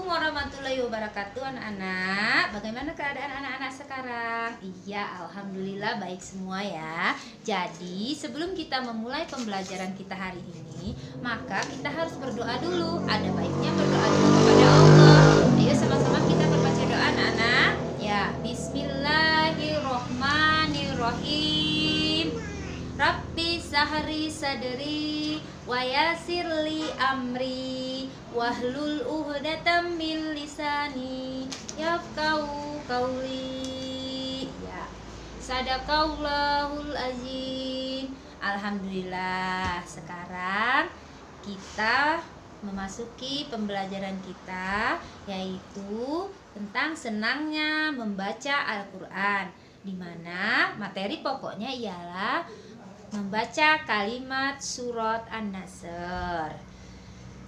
warahmatullahi wabarakatuh anak-anak. Bagaimana keadaan anak-anak sekarang? Iya, alhamdulillah baik semua ya. Jadi sebelum kita memulai pembelajaran kita hari ini, maka kita harus berdoa dulu. Ada baiknya berdoa dulu kepada Allah. Ayo sama-sama kita berbaca doa anak-anak. Ya, bismillahirrohmanirrohim. Rabbi sahri sadri wa yassirli amri wahlul 'uqdatam min lisani yafqahu qauli. Ya. Sadaqallahul azim. Alhamdulillah, sekarang kita memasuki pembelajaran kita, yaitu tentang senangnya membaca Al-Qur'an, di mana materi pokoknya ialah membaca kalimat surat An-Nasr.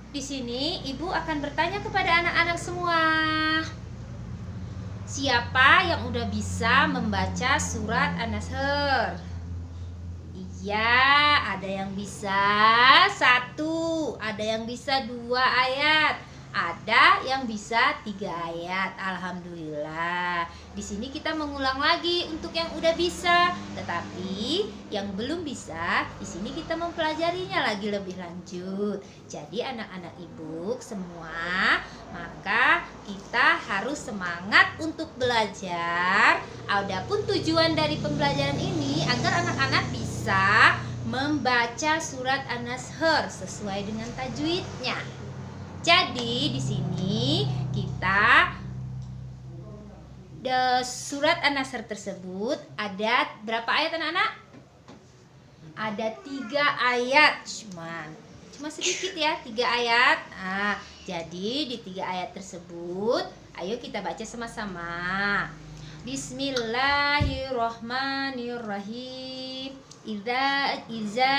Di sini ibu akan bertanya kepada anak-anak semua, siapa yang udah bisa membaca surat An-Nasr? Iya, ada yang bisa 1, ada yang bisa 2 ayat, ada yang bisa 3 ayat. Alhamdulillah. Di sini kita mengulang lagi untuk yang udah bisa, tetapi yang belum bisa, di sini kita mempelajarinya lagi lebih lanjut. Jadi anak-anak ibu semua, maka kita harus semangat untuk belajar. Adapun tujuan dari pembelajaran ini agar anak-anak bisa membaca surat An-Nasr sesuai dengan tajwidnya. Jadi di sini kita surat An-Nasr tersebut ada berapa ayat anak-anak? Ada 3 ayat, cuma sedikit ya, 3 ayat. Nah, jadi di 3 ayat tersebut, ayo kita baca sama-sama. Bismillahirrohmanirrohim. Iza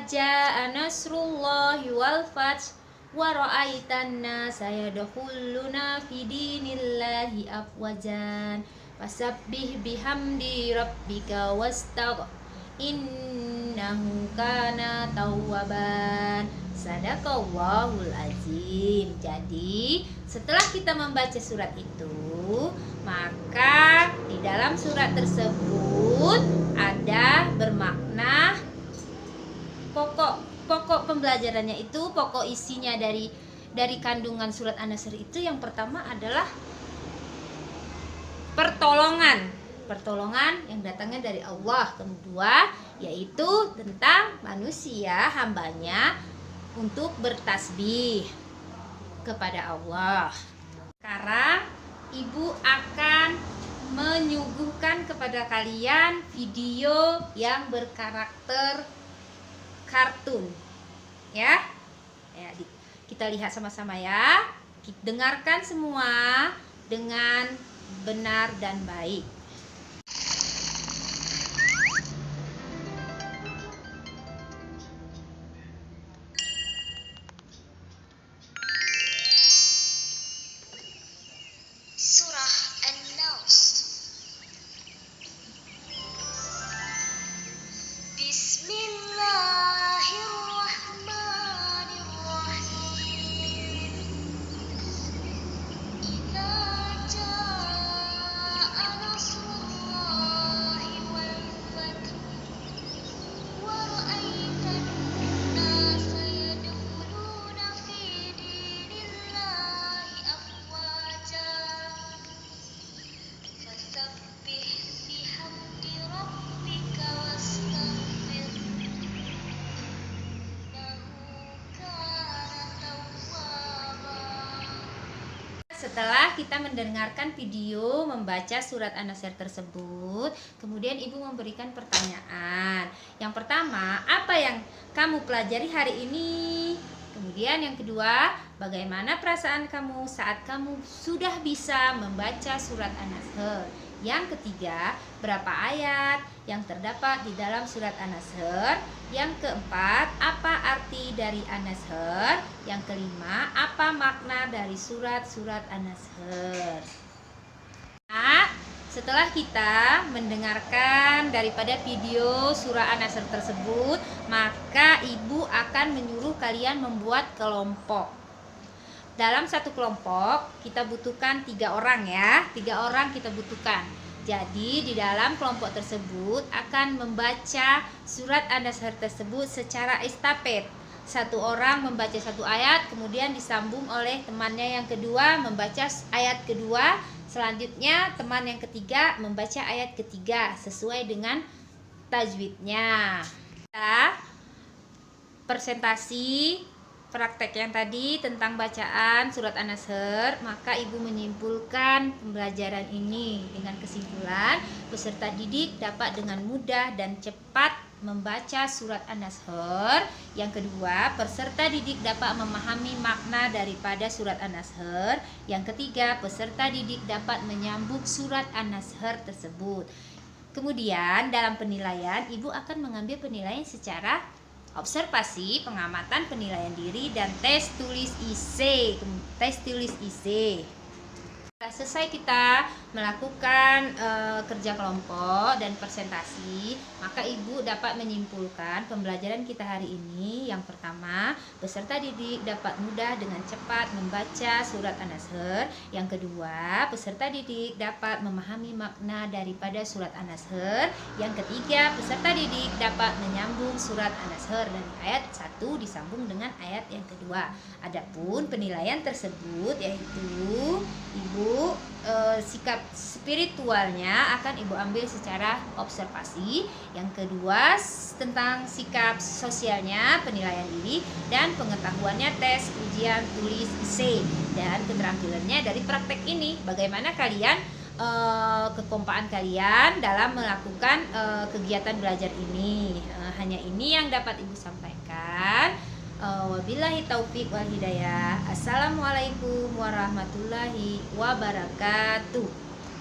jaa nasrullahi wal fath wa ra'aitan nasa yadkhuluna fi dinillahi afwajan fasabbih bihamdi rabbika wastaghfir innahu kana tawwaban. Sadaqallahul azim. Jadi setelah kita membaca surat itu, maka di dalam surat tersebut ada bermakna pokok pembelajarannya itu, pokok isinya dari kandungan surat An-Nasr itu, yang pertama adalah pertolongan yang datangnya dari Allah. Kedua yaitu tentang manusia, hambanya, untuk bertasbih kepada Allah. Sekarang ibu akan menyuguhkan kepada kalian video yang berkarakter kartun, ya. Kita lihat sama-sama ya. Dengarkan semua dengan benar dan baik. Surah An-Nas. Bismillahirrahmanirrahim. Idza jaa nasrullahi wal fath wa ra'aitan nasa yadkhuluna fi dinillahi afwaja fasabbih bihamdi rabbika wastaghfir innahu kana tawwaba. Setelah kita mendengarkan video membaca surat An-Nasr tersebut, kemudian ibu memberikan pertanyaan. Yang pertama, apa yang kamu pelajari hari ini? Kemudian yang kedua, bagaimana perasaan kamu saat kamu sudah bisa membaca surat An-Nasr? Yang ketiga, berapa ayat yang terdapat di dalam surat An-Nasr? Yang keempat, apa arti dari An-Nasr? Yang kelima, apa makna dari surat-surat An-Nasr? Nah, setelah kita mendengarkan daripada video surah An-Nasr tersebut, maka ibu akan menyuruh kalian membuat kelompok. dalam satu kelompok kita butuhkan 3 orang ya. 3 orang kita butuhkan. Jadi di dalam kelompok tersebut akan membaca surat An-Nasr tersebut secara estafet. Satu orang membaca satu ayat, kemudian disambung oleh temannya yang kedua membaca ayat kedua. Selanjutnya teman yang ketiga membaca ayat ketiga sesuai dengan tajwidnya. Presentasi praktek yang tadi tentang bacaan surat An-Nasr, maka ibu menyimpulkan pembelajaran ini dengan kesimpulan peserta didik dapat dengan mudah dan cepat membaca surat An-Nasr. Yang kedua, peserta didik dapat memahami makna daripada surat An-Nasr. Yang ketiga, peserta didik dapat menyambung surat An-Nasr tersebut. Kemudian dalam penilaian, ibu akan mengambil penilaian secara observasi, pengamatan, penilaian diri, dan tes tulis IC. Selesai kita melakukan kerja kelompok dan presentasi, maka ibu dapat menyimpulkan pembelajaran kita hari ini. Yang pertama, peserta didik dapat mudah dengan cepat membaca surat An-Nasr. Yang kedua, peserta didik dapat memahami makna daripada surat An-Nasr. Yang ketiga, peserta didik dapat menyambung surat An-Nasr dari ayat 1 disambung dengan ayat yang kedua. Adapun penilaian tersebut yaitu ibu sikap spiritualnya akan ibu ambil secara observasi. Yang kedua tentang sikap sosialnya penilaian diri, dan pengetahuannya tes ujian tulis IC, dan keterampilannya dari praktek ini. Bagaimana kalian kekompakan kalian dalam melakukan kegiatan belajar ini. Hanya ini yang dapat ibu sampaikan. Wabillahi taufik wal hidayah. Assalamualaikum warahmatullahi wabarakatuh.